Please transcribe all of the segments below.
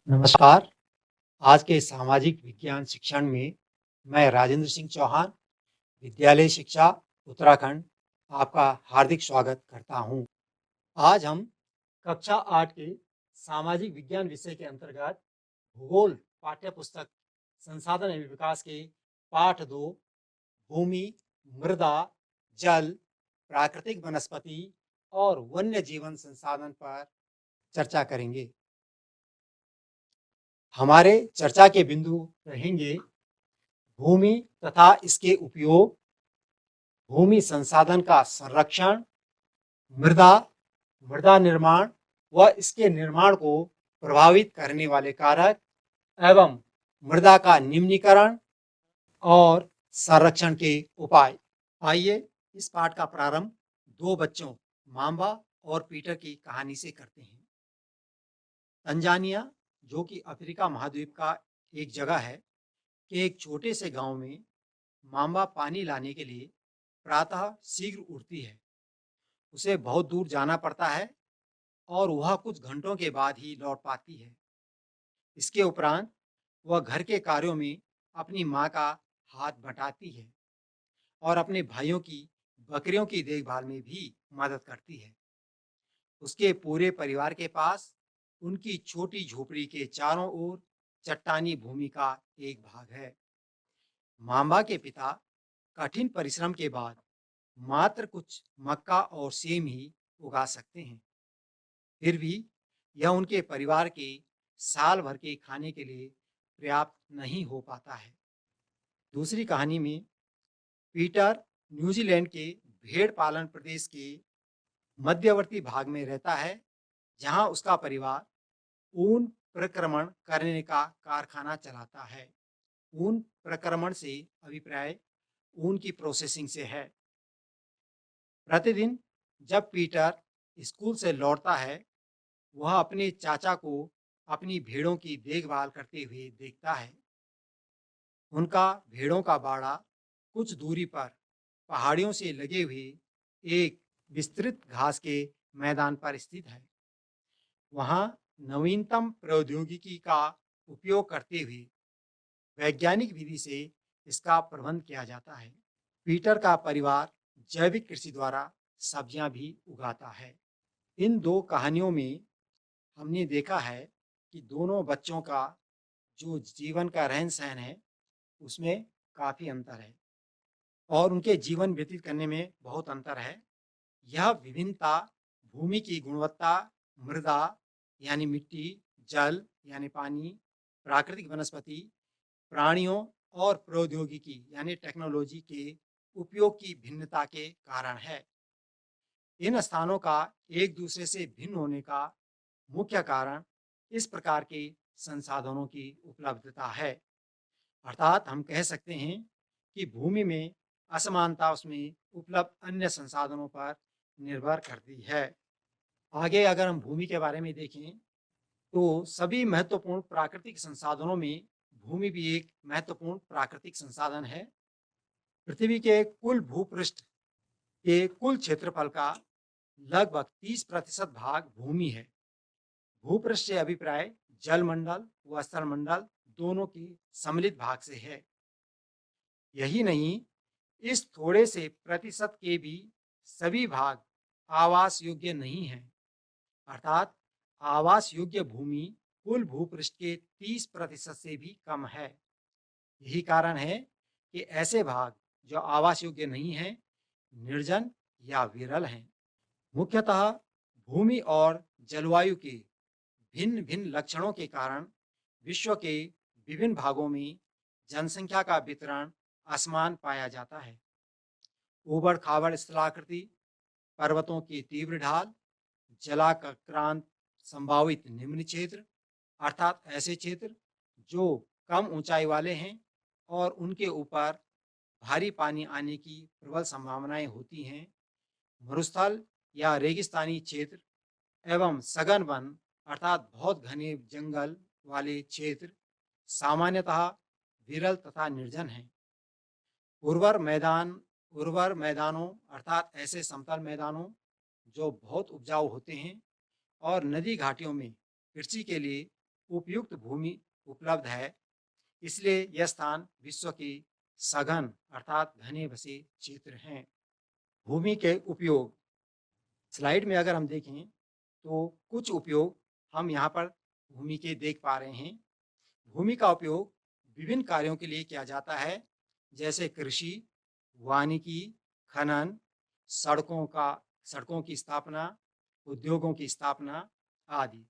नमस्कार। आज के सामाजिक विज्ञान शिक्षण में मैं राजेंद्र सिंह चौहान, विद्यालय शिक्षा उत्तराखंड, आपका हार्दिक स्वागत करता हूँ। आज हम कक्षा 8 के सामाजिक विज्ञान विषय के अंतर्गत भूगोल पाठ्य पुस्तक संसाधन एवं विकास के पाठ 2 भूमि, मृदा, जल, प्राकृतिक वनस्पति और वन्य जीवन संसाधन पर चर्चा करेंगे। हमारे चर्चा के बिंदु रहेंगे भूमि तथा इसके उपयोग, भूमि संसाधन का संरक्षण, मृदा, मृदा निर्माण व इसके निर्माण को प्रभावित करने वाले कारक एवं मृदा का निम्नीकरण और संरक्षण के उपाय। आइए इस पाठ का प्रारंभ दो बच्चों माम्बा और पीटर की कहानी से करते हैं। तंजानिया, जो कि अफ्रीका महाद्वीप का एक जगह है, के एक छोटे से गांव में माम्बा पानी लाने के लिए प्रातः शीघ्र उठती है। उसे बहुत दूर जाना पड़ता है और वह कुछ घंटों के बाद ही लौट पाती है। इसके उपरांत वह घर के कार्यों में अपनी माँ का हाथ बटाती है और अपने भाइयों की बकरियों की देखभाल में भी मदद करती है। उसके पूरे परिवार के पास उनकी छोटी झोपड़ी के चारों ओर चट्टानी भूमि का एक भाग है। माम्बा के पिता कठिन परिश्रम के बाद मात्र कुछ मक्का और सेम ही उगा सकते हैं। फिर भी यह उनके परिवार के साल भर के खाने के लिए पर्याप्त नहीं हो पाता है। दूसरी कहानी में पीटर न्यूजीलैंड के भेड़ पालन प्रदेश के मध्यवर्ती भाग में रहता है, जहां उसका परिवार ऊन प्रक्रमण करने का कारखाना चलाता है। ऊन प्रक्रमण से अभिप्राय ऊन की प्रोसेसिंग से है। प्रतिदिन जब पीटर स्कूल से लौटता है, वह अपने चाचा को अपनी भेड़ों की देखभाल करते हुए देखता है। उनका भेड़ों का बाड़ा कुछ दूरी पर पहाड़ियों से लगे हुए एक विस्तृत घास के मैदान पर स्थित है। वहाँ नवीनतम प्रौद्योगिकी का उपयोग करते हुए वैज्ञानिक विधि से इसका प्रबंध किया जाता है। पीटर का परिवार जैविक कृषि द्वारा सब्जियां भी उगाता है। इन दो कहानियों में हमने देखा है कि दोनों बच्चों का जो जीवन का रहन सहन है, उसमें काफ़ी अंतर है और उनके जीवन व्यतीत करने में बहुत अंतर है। यह विभिन्नता भूमि की गुणवत्ता, मृदा यानी मिट्टी, जल यानी पानी, प्राकृतिक वनस्पति, प्राणियों और प्रौद्योगिकी यानी टेक्नोलॉजी के उपयोग की भिन्नता के कारण है। इन स्थानों का एक दूसरे से भिन्न होने का मुख्य कारण इस प्रकार के संसाधनों की उपलब्धता है। अर्थात हम कह सकते हैं कि भूमि में असमानता उसमें उपलब्ध अन्य संसाधनों पर निर्भर करती है। आगे अगर हम भूमि के बारे में देखें, तो सभी महत्वपूर्ण प्राकृतिक संसाधनों में भूमि भी एक महत्वपूर्ण प्राकृतिक संसाधन है। पृथ्वी के कुल भूपृष्ठ के कुल क्षेत्रफल का लगभग 30% भाग भूमि है। भूपृष्ठ से अभिप्राय जलमंडल व स्थलमंडल दोनों के सम्मिलित भाग से है। यही नहीं, इस थोड़े से प्रतिशत के भी सभी भाग आवास योग्य नहीं है। अर्थात आवास योग्य भूमि कुल भूपृष्ठ के 30% से भी कम है। यही कारण है कि ऐसे भाग जो आवास योग्य नहीं है, निर्जन या विरल हैं। मुख्यतः भूमि और जलवायु के भिन्न भिन्न लक्षणों के कारण विश्व के विभिन्न भागों में जनसंख्या का वितरण असमान पाया जाता है। ऊबड़ खाबड़ स्थलाकृति, पर्वतों की तीव्र ढाल, जलाक्रांत संभावित निम्न क्षेत्र अर्थात ऐसे क्षेत्र जो कम ऊंचाई वाले हैं और उनके ऊपर भारी पानी आने की प्रबल संभावनाएं होती हैं, मरुस्थल या रेगिस्तानी क्षेत्र एवं सघन वन अर्थात बहुत घने जंगल वाले क्षेत्र सामान्यतः विरल तथा निर्जन हैं। उर्वर मैदानों अर्थात ऐसे समतल मैदानों जो बहुत उपजाऊ होते हैं और नदी घाटियों में कृषि के लिए उपयुक्त भूमि उपलब्ध है, इसलिए यह स्थान विश्व के सघन अर्थात घने बसे क्षेत्र हैं। भूमि के उपयोग स्लाइड में अगर हम देखें तो कुछ उपयोग हम यहाँ पर भूमि के देख पा रहे हैं। भूमि का उपयोग विभिन्न कार्यों के लिए किया जाता है, जैसे कृषि, वानिकी, खनन, सड़कों की स्थापना, उद्योगों की स्थापना आदि।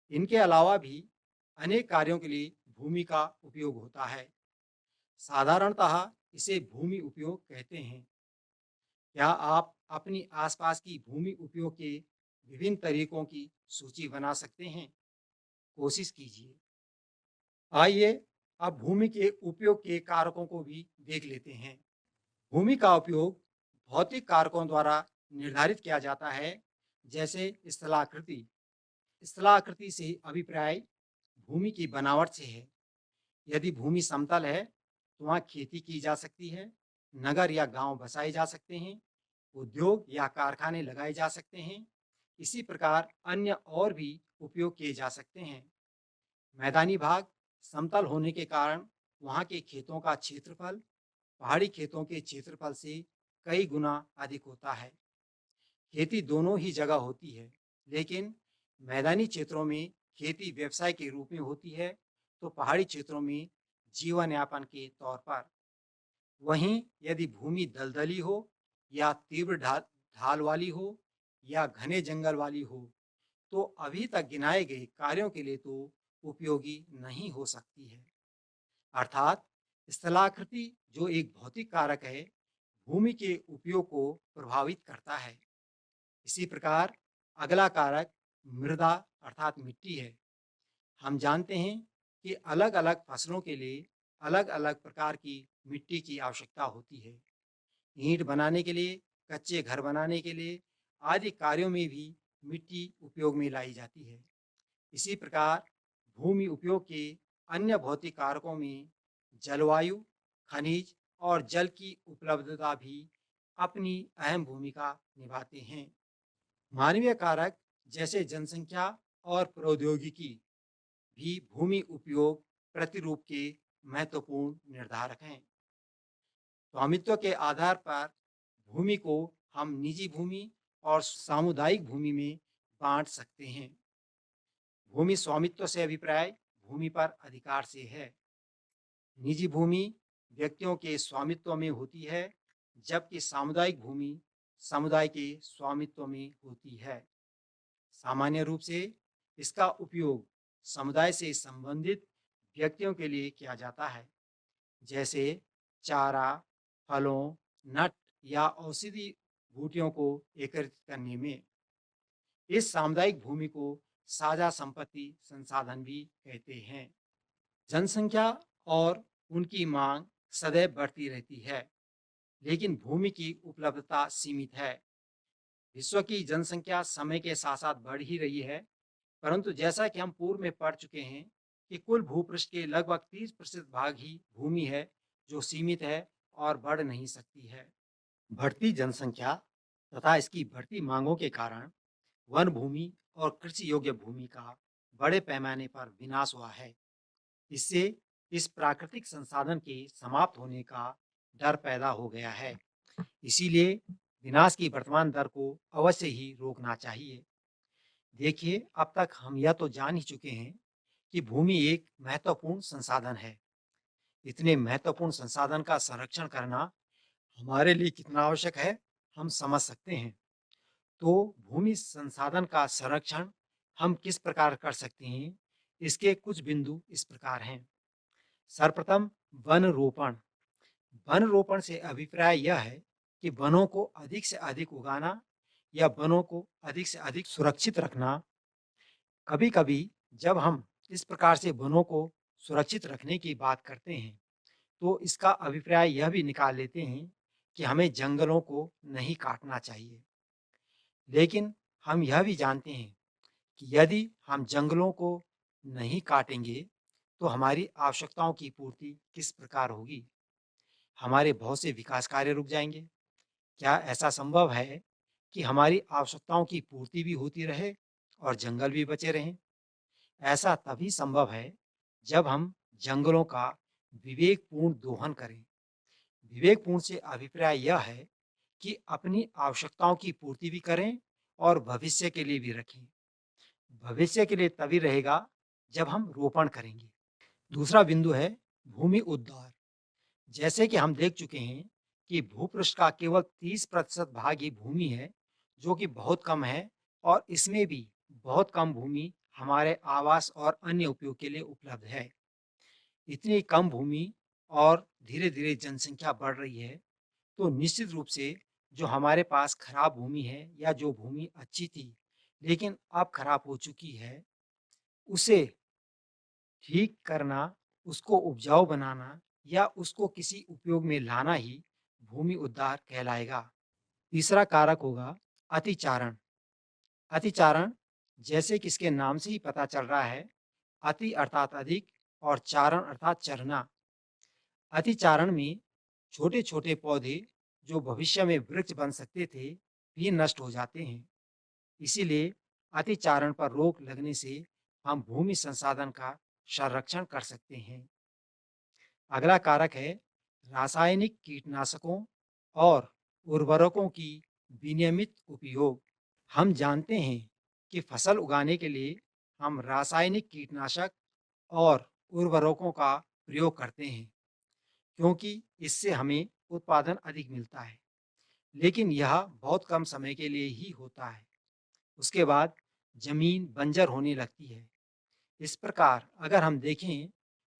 इनके अलावा भी अनेक कार्यों के लिए भूमि का उपयोग होता है। साधारणतः इसे भूमि उपयोग कहते हैं। क्या आप अपनी आसपास की भूमि उपयोग के विभिन्न तरीकों की सूची बना सकते हैं? कोशिश कीजिए। आइए अब भूमि के उपयोग के कारकों को भी देख लेते हैं। भूमि का उपयोग भौतिक कारकों द्वारा निर्धारित किया जाता है, जैसे स्थलाकृति। स्थलाकृति से अभिप्राय भूमि की बनावट से है। यदि भूमि समतल है तो वहाँ खेती की जा सकती है, नगर या गांव बसाए जा सकते हैं, उद्योग या कारखाने लगाए जा सकते हैं। इसी प्रकार अन्य और भी उपयोग किए जा सकते हैं। मैदानी भाग समतल होने के कारण वहाँ के खेतों का क्षेत्रफल पहाड़ी खेतों के क्षेत्रफल से कई गुना अधिक होता है। खेती दोनों ही जगह होती है, लेकिन मैदानी क्षेत्रों में खेती व्यवसाय के रूप में होती है, तो पहाड़ी क्षेत्रों में जीवन यापन के तौर पर। वहीं यदि भूमि दलदली हो या तीव्र ढाल वाली हो या घने जंगल वाली हो, तो अभी तक गिनाए गए कार्यों के लिए तो उपयोगी नहीं हो सकती है। अर्थात स्थलाकृति जो एक भौतिक कारक है, भूमि के उपयोग को प्रभावित करता है। इसी प्रकार अगला कारक मृदा अर्थात मिट्टी है। हम जानते हैं कि अलग-अलग फसलों के लिए अलग-अलग प्रकार की मिट्टी की आवश्यकता होती है। ईंट बनाने के लिए, कच्चे घर बनाने के लिए आदि कार्यों में भी मिट्टी उपयोग में लाई जाती है। इसी प्रकार भूमि उपयोग के अन्य भौतिक कारकों में जलवायु, खनिज और जल की उपलब्धता भी अपनी अहम भूमिका निभाते हैं। मानवीय कारक जैसे जनसंख्या और प्रौद्योगिकी भी भूमि उपयोग प्रतिरूप के महत्वपूर्ण निर्धारक हैं। स्वामित्व के आधार पर भूमि को हम निजी भूमि और सामुदायिक भूमि में बांट सकते हैं। भूमि स्वामित्व से अभिप्राय भूमि पर अधिकार से है। निजी भूमि व्यक्तियों के स्वामित्व में होती है, जबकि सामुदायिक भूमि समुदाय के स्वामित्व में होती है। सामान्य रूप से इसका उपयोग समुदाय से संबंधित व्यक्तियों के लिए किया जाता है, जैसे चारा, फलों, नट या औषधि बूटियों को एकत्रित करने में। इस सामुदायिक भूमि को साझा संपत्ति संसाधन भी कहते हैं। जनसंख्या और उनकी मांग सदैव बढ़ती रहती है, लेकिन भूमि की उपलब्धता सीमित है। विश्व की जनसंख्या समय के साथ साथ बढ़ ही रही है, परंतु जैसा कि हम पूर्व में पढ़ चुके हैं कि कुल भूपृष्ठ के लगभग 30% भाग ही भूमि है, जो सीमित है और बढ़ नहीं सकती है। बढ़ती जनसंख्या तथा इसकी बढ़ती मांगों के कारण वन भूमि और कृषि योग्य भूमि का बड़े पैमाने पर विनाश हुआ है। इससे इस प्राकृतिक संसाधन के समाप्त होने का डर पैदा हो गया है। इसीलिए विनाश की वर्तमान दर को अवश्य ही रोकना चाहिए। देखिए, अब तक हम यह तो जान ही चुके हैं कि भूमि एक महत्वपूर्ण संसाधन है। इतने महत्वपूर्ण संसाधन का संरक्षण करना हमारे लिए कितना आवश्यक है, हम समझ सकते हैं। तो भूमि संसाधन का संरक्षण हम किस प्रकार कर सकते हैं, इसके कुछ बिंदु इस प्रकार हैं। सर्वप्रथम वन रोपण। वन रोपण से अभिप्राय यह है कि वनों को अधिक से अधिक उगाना या वनों को अधिक से अधिक सुरक्षित रखना। कभी-कभी जब हम इस प्रकार से वनों को सुरक्षित रखने की बात करते हैं, तो इसका अभिप्राय यह भी निकाल लेते हैं कि हमें जंगलों को नहीं काटना चाहिए। लेकिन हम यह भी जानते हैं कि यदि हम जंगलों को नहीं काटेंगे, तो हमारी आवश्यकताओं की पूर्ति किस प्रकार होगी? हमारे बहुत से विकास कार्य रुक जाएंगे। क्या ऐसा संभव है कि हमारी आवश्यकताओं की पूर्ति भी होती रहे और जंगल भी बचे रहें? ऐसा तभी संभव है जब हम जंगलों का विवेकपूर्ण दोहन करें। विवेकपूर्ण से अभिप्राय यह है कि अपनी आवश्यकताओं की पूर्ति भी करें और भविष्य के लिए भी रखें। भविष्य के लिए तभी रहेगा जब हम रोपण करेंगे। दूसरा बिंदु है भूमि उद्धार। जैसे कि हम देख चुके हैं कि भूपृष्ठ का केवल 30% भाग ही भूमि है, जो कि बहुत कम है और इसमें भी बहुत कम भूमि हमारे आवास और अन्य उपयोग के लिए उपलब्ध है। इतनी कम भूमि और धीरे-धीरे जनसंख्या बढ़ रही है, तो निश्चित रूप से जो हमारे पास खराब भूमि है या जो भूमि अच्छी थी, लेकिन अब खराब हो चुकी है, उसे ठीक करना, उसको उपजाऊ बनाना या उसको किसी उपयोग में लाना ही भूमि उद्धार कहलाएगा। तीसरा कारक होगा अतिचारण। अतिचारण जैसे कि इसके नाम से ही पता चल रहा है, अति अर्थात अधिक और चारण अर्थात चरना। अतिचारण में छोटे-छोटे पौधे जो भविष्य में वृक्ष बन सकते थे, भी नष्ट हो जाते हैं। इसीलिए अतिचारण पर रोक लगने से हम भूमि संसाधन का संरक्षण कर सकते हैं। अगला कारक है रासायनिक कीटनाशकों और उर्वरकों की विनियमित उपयोग। हम जानते हैं कि फसल उगाने के लिए हम रासायनिक कीटनाशक और उर्वरकों का प्रयोग करते हैं, क्योंकि इससे हमें उत्पादन अधिक मिलता है। लेकिन यह बहुत कम समय के लिए ही होता है। उसके बाद जमीन बंजर होने लगती है। इस प्रकार अगर हम देखें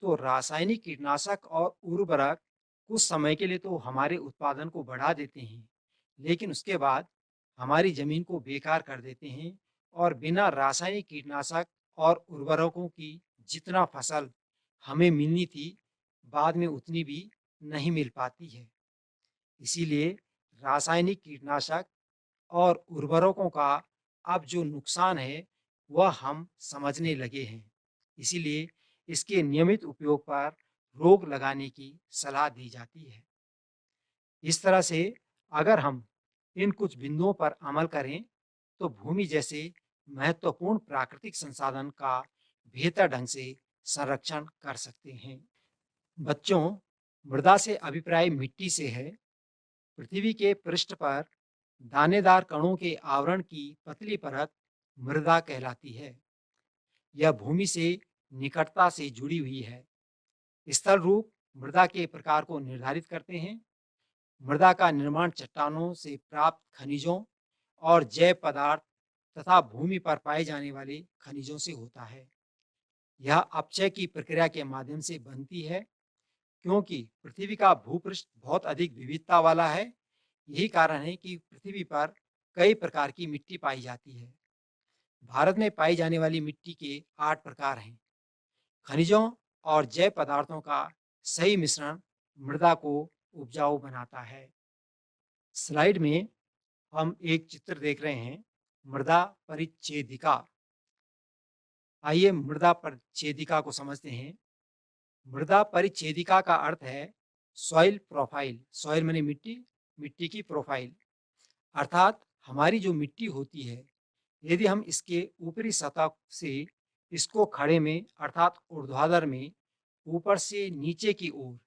तो रासायनिक कीटनाशक और उर्वरक कुछ समय के लिए तो हमारे उत्पादन को बढ़ा देते हैं, लेकिन उसके बाद हमारी जमीन को बेकार कर देते हैं और बिना रासायनिक कीटनाशक और उर्वरकों की जितना फसल हमें मिलनी थी, बाद में उतनी भी नहीं मिल पाती है। इसीलिए रासायनिक कीटनाशक और उर्वरकों का अब जो नुकसान है, वह हम समझने लगे हैं। इसीलिए इसके नियमित उपयोग पर रोक लगाने की सलाह दी जाती है। इस तरह से अगर हम इन कुछ बिंदुओं पर अमल करें, तो भूमि जैसे महत्वपूर्ण प्राकृतिक संसाधन का बेहतर ढंग से संरक्षण कर सकते हैं। बच्चों, मृदा से अभिप्राय मिट्टी से है। पृथ्वी के पृष्ठ पर दानेदार कणों के आवरण की पतली परत मृदा कहलाती है। यह भूमि से निकटता से जुड़ी हुई है। स्थल रूप मृदा के प्रकार को निर्धारित करते हैं। मृदा का निर्माण चट्टानों से प्राप्त खनिजों और जैव पदार्थ तथा भूमि पर पाए जाने वाले खनिजों से होता है। यह अपचय की प्रक्रिया के माध्यम से बनती है। क्योंकि पृथ्वी का भूपृष्ठ बहुत अधिक विविधता वाला है, यही कारण है कि पृथ्वी पर कई प्रकार की मिट्टी पाई जाती है। भारत में पाई जाने वाली मिट्टी के 8 प्रकार हैं। खनिजों और जैव पदार्थों का सही मिश्रण मृदा को उपजाऊ बनाता है। स्लाइड में हम एक चित्र देख रहे हैं, मृदा परिच्छेदिका। आइए मृदा परिच्छेदिका को समझते हैं। मृदा परिच्छेदिका का अर्थ है सॉइल प्रोफाइल। सॉइल माने मिट्टी, मिट्टी की प्रोफाइल। अर्थात हमारी जो मिट्टी होती है, यदि हम इसके ऊपरी सतह से इसको खड़े में अर्थात ऊर्ध्वाधर में ऊपर से नीचे की ओर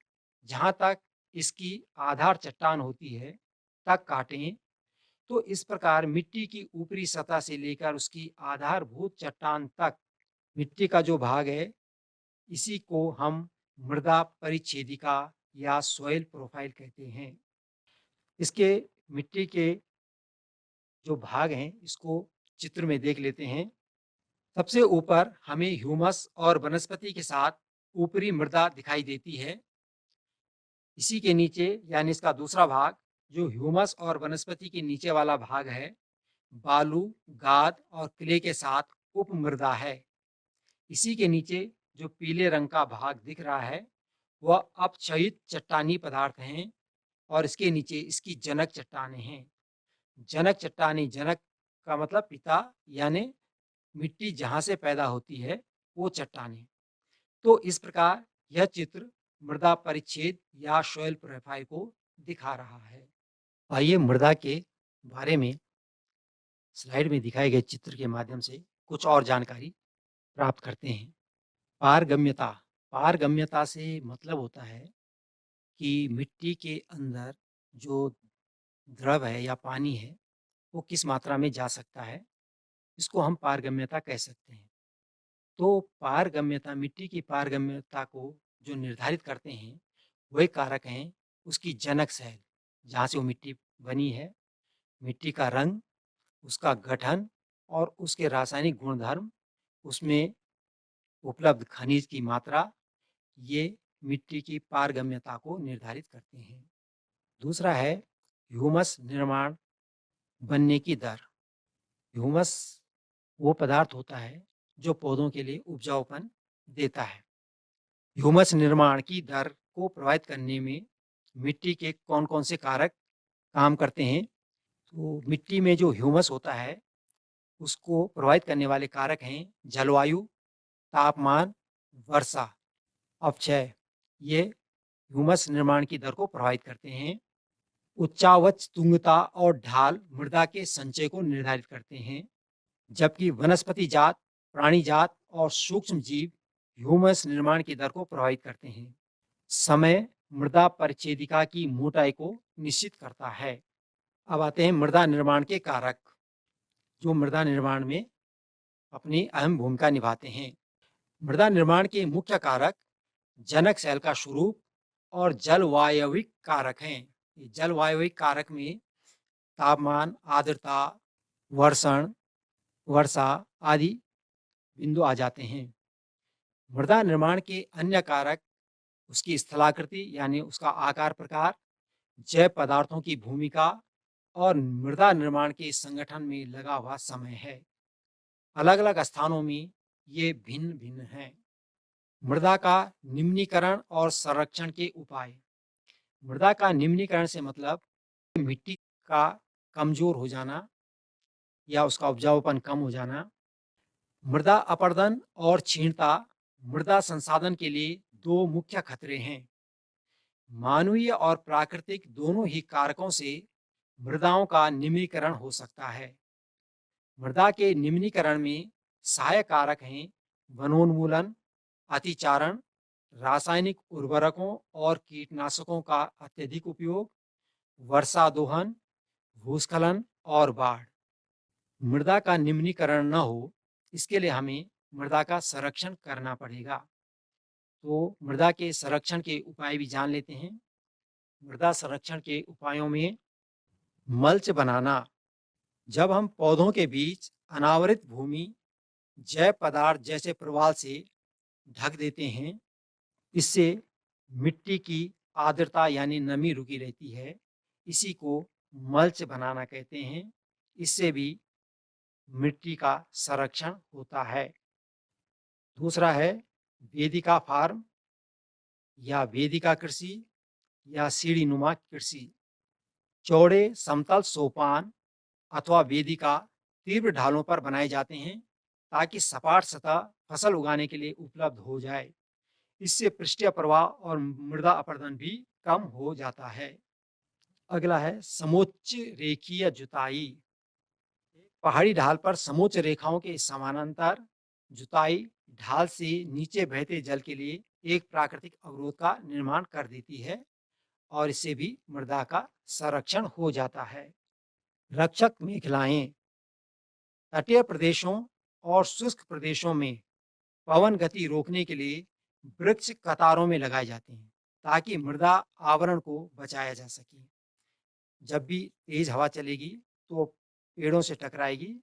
जहाँ तक इसकी आधार चट्टान होती है तक काटें, तो इस प्रकार मिट्टी की ऊपरी सतह से लेकर उसकी आधारभूत चट्टान तक मिट्टी का जो भाग है, इसी को हम मृदा परिच्छेदिका या सॉइल प्रोफाइल कहते हैं। इसके मिट्टी के जो भाग हैं, इसको चित्र में देख लेते हैं। सबसे ऊपर हमें ह्यूमस और वनस्पति के साथ ऊपरी मृदा दिखाई देती है। इसी के नीचे यानी इसका दूसरा भाग जो ह्यूमस और वनस्पति के नीचे वाला भाग है, बालू, गाद और क्ले के साथ उपमृदा है। इसी के नीचे जो पीले रंग का भाग दिख रहा है, वह अपक्षयित चट्टानी पदार्थ हैं और इसके नीचे इसकी जनक चट्टानें हैं। जनक चट्टानी, जनक का मतलब पिता, यानी मिट्टी जहाँ से पैदा होती है, वो चट्टानें। तो इस प्रकार यह चित्र मृदा परिच्छेद या सॉइल प्रोफाइल को दिखा रहा है। आइए मृदा के बारे में स्लाइड में दिखाए गए चित्र के माध्यम से कुछ और जानकारी प्राप्त करते हैं। पारगम्यता पारगम्यता से मतलब होता है कि मिट्टी के अंदर जो द्रव है या पानी है, वो किस मात्रा में जा सकता है, इसको हम पारगम्यता कह सकते हैं। तो पारगम्यता मिट्टी की पारगम्यता को जो निर्धारित करते हैं, वही कारक हैं उसकी जनक शैल, जहाँ से वो मिट्टी बनी है, मिट्टी का रंग, उसका गठन और उसके रासायनिक गुणधर्म, उसमें उपलब्ध खनिज की मात्रा, ये मिट्टी की पारगम्यता को निर्धारित करते हैं। दूसरा है ह्यूमस निर्माण बनने की दर। ह्यूमस वो पदार्थ होता है जो पौधों के लिए उपजाऊपन देता है। ह्यूमस निर्माण की दर को प्रभावित करने में मिट्टी के कौन-कौन से कारक काम करते हैं? तो मिट्टी में जो ह्यूमस होता है, उसको प्रभावित करने वाले कारक हैं जलवायु, तापमान, वर्षा, अपक्षय। ये ह्यूमस निर्माण की दर को प्रभावित करते हैं। उच्चावच तुंगता और ढाल मृदा के संचय को निर्धारित करते हैं, जबकि वनस्पति जात, प्राणी जात और सूक्ष्म जीव ह्यूमस निर्माण की दर को प्रभावित करते हैं। समय मृदा परिच्छेदिका की मोटाई को निश्चित करता है। अब आते हैं मृदा निर्माण के कारक, जो मृदा निर्माण में अपनी अहम भूमिका निभाते हैं। मृदा निर्माण के मुख्य कारक जनक सेल का स्वरूप और जलवायविक कारक हैं। ये जलवायविक कारक में तापमान, आर्द्रता, वर्षण, वर्षा आदि बिंदु आ जाते हैं। मृदा निर्माण के अन्य कारक उसकी स्थलाकृति यानी उसका आकार प्रकार, जैव पदार्थों की भूमिका और मृदा निर्माण के संगठन में लगा हुआ समय है। अलग-अलग स्थानों में ये भिन्न-भिन्न हैं। मृदा का निम्नीकरण और संरक्षण के उपाय। मृदा का निम्नीकरण से मतलब मिट्टी का कमजोर हो जाना या उसका उपजाऊपन कम हो जाना। मृदा अपरदन और क्षीणता मृदा संसाधन के लिए दो मुख्य खतरे हैं। मानवीय और प्राकृतिक दोनों ही कारकों से मृदाओं का निम्नीकरण हो सकता है। मृदा के निम्नीकरण में सहायक कारक हैं वनोन्मूलन, अतिचारण, रासायनिक उर्वरकों और कीटनाशकों का अत्यधिक उपयोग, वर्षा दोहन, भूस्खलन और बाढ़। मृदा का निम्नीकरण न हो, इसके लिए हमें मृदा का संरक्षण करना पड़ेगा। तो मृदा के संरक्षण के उपाय भी जान लेते हैं। मृदा संरक्षण के उपायों में मल्च बनाना। जब हम पौधों के बीच अनावृत भूमि जैव पदार्थ जैसे प्रवाल से ढक देते हैं, इससे मिट्टी की आर्द्रता यानी नमी रुकी रहती है। इसी को मल्च बनाना कहते हैं। इससे भी मिट्टी का संरक्षण होता है। दूसरा है वेदिका फार्म या वेदिका कृषि या सीढ़ीनुमा कृषि। चौड़े समतल सोपान अथवा वेदिका तीव्र ढालों पर बनाए जाते हैं ताकि सपाट सतह फसल उगाने के लिए उपलब्ध हो जाए। इससे पृष्ठीय प्रवाह और मृदा अपरदन भी कम हो जाता है। अगला है समोच्च रेखीय जुताई। पहाड़ी ढाल पर समोच्च रेखाओं के समानांतर जुताई ढाल से नीचे बहते जल के लिए एक प्राकृतिक अवरोध का निर्माण कर देती है और इससे भी मृदा का संरक्षण हो जाता है। रक्षक मेखलाएं तटीय प्रदेशों और शुष्क प्रदेशों में पवन गति रोकने के लिए वृक्ष कतारों में लगाए जाते हैं ताकि मृदा आवरण को बचाया जा सके। जब भी तेज हवा चलेगी तो पेड़ों से टकराएगी,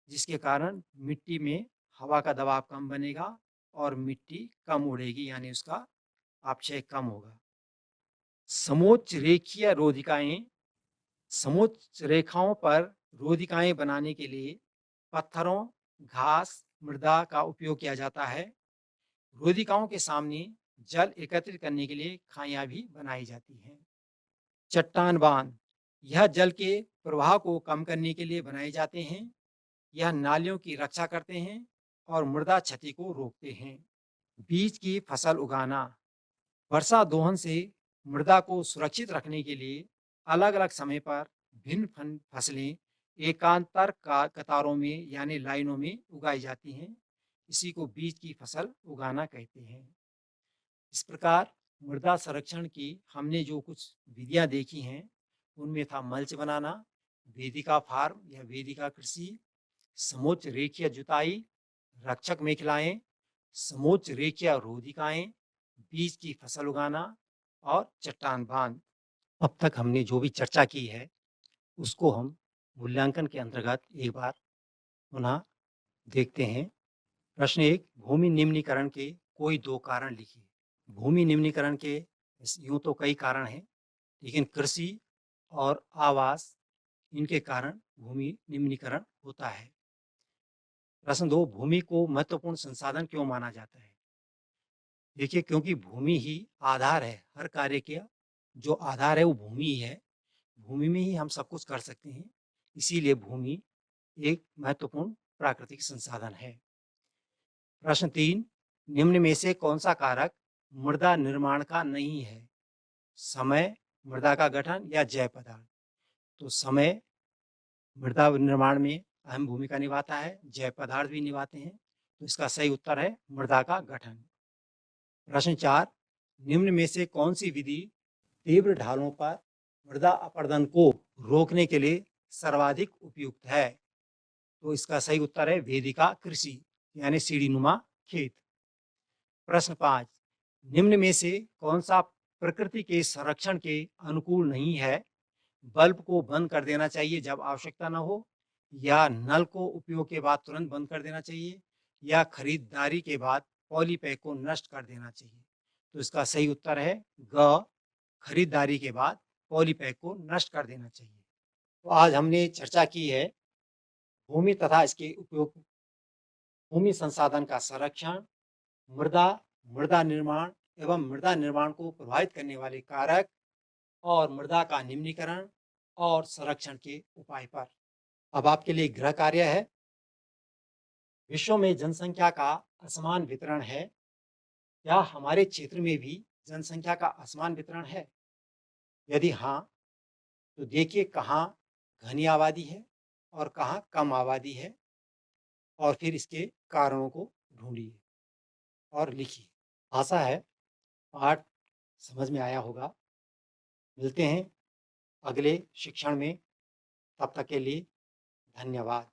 जिसके कारण मिट्टी में हवा का दबाव कम बनेगा और मिट्टी कम उड़ेगी यानी उसका अपक्षय कम होगा। समोच्च रेखीय रोधिकाएं समोच्च रेखाओं पर रोधिकाएं बनाने के लिए पत्थरों, घास, मृदा का उपयोग किया जाता है। रोधिकाओं के सामने जल एकत्रित करने के लिए खाइयां भी बनाई जाती हैं। चट्टान बांध यह जल के प्रवाह को कम करने के लिए बनाए जाते हैं। यह नालियों की रक्षा करते हैं और मृदा क्षति को रोकते हैं। बीज की फसल उगाना वर्षा दोहन से मृदा को सुरक्षित रखने के लिए अलग-अलग समय पर भिन्न फसलें एकांतर कतारों में यानी लाइनों में उगाई जाती हैं। इसी को बीज की फसल उगाना कहते हैं। इस प्रकार मृदा संरक्षण की हमने जो कुछ विधियां देखी हैं, उनमें था मल्च बनाना, वेदिका फार्म या वेदिका कृषि, समोच्च रेखीय जुताई, रक्षक मेखलाएं, समोच्च रेखीय रोधिकाएं, बीज की फसल उगाना और चट्टान बांध। अब तक हमने जो भी चर्चा की है, उसको हम मूल्यांकन के अंतर्गत एक बार पुनः देखते हैं। प्रश्न 1, भूमि निम्नीकरण के कोई 2 कारण लिखिए। भूमि निम्नीकरण के यूं तो कई कारण हैं, लेकिन कृषि और आवास, इनके कारण भूमि निम्नीकरण होता है। प्रश्न 2, भूमि को महत्वपूर्ण संसाधन क्यों माना जाता है? देखिए, क्योंकि भूमि ही आधार है हर कार्य के। जो आधार है वो भूमि ही है। भूमि में ही हम सब कुछ कर सकते हैं, इसीलिए भूमि एक महत्वपूर्ण प्राकृतिक संसाधन है। प्रश्न 3, निम्न में से कौन सा कारक मृदा निर्माण का नहीं है? समय, मृदा का गठन या जैव पदार्थ? तो समय मृदा निर्माण में अहम भूमिका निभाता है, जैव पदार्थ भी निभाते हैं, तो इसका सही उत्तर है मृदा का गठन। प्रश्न 4, निम्न में से कौन सी विधि तीव्र ढालों पर मृदा अपरदन को रोकने के लिए सर्वाधिक उपयुक्त है? तो इसका सही उत्तर है वेदिका कृषि, यानी सीढ़ीनुमा खेत। प्रश्न 5, निम्न में से कौन सा प्रकृति के संरक्षण के अनुकूल नहीं है? बल्ब को बंद कर देना चाहिए जब आवश्यकता न हो, या नल को उपयोग के बाद तुरंत बंद कर देना चाहिए, या खरीदारी के बाद पॉलीपैक को नष्ट कर देना चाहिए? तो इसका सही उत्तर है ग, खरीदारी के बाद पॉलीपैक को नष्ट कर देना चाहिए। तो आज हमने चर्चा की है भूमि तथा इसके उपयोग, भूमि संसाधन का संरक्षण, मृदा, मृदा निर्माण एवं मृदा निर्माण को प्रभावित करने वाले कारक, और मृदा का निम्नीकरण और संरक्षण के उपाय पर। अब आपके लिए गृह कार्य है। विश्व में जनसंख्या का असमान वितरण है। क्या हमारे क्षेत्र में भी जनसंख्या का असमान वितरण है? यदि हाँ, तो देखिए कहाँ घनी आबादी है और कहाँ कम आबादी है, और फिर इसके कारणों को ढूंढिए और लिखिए। आशा है पाठ समझ में आया होगा। मिलते हैं अगले शिक्षण में, तब तक के लिए धन्यवाद।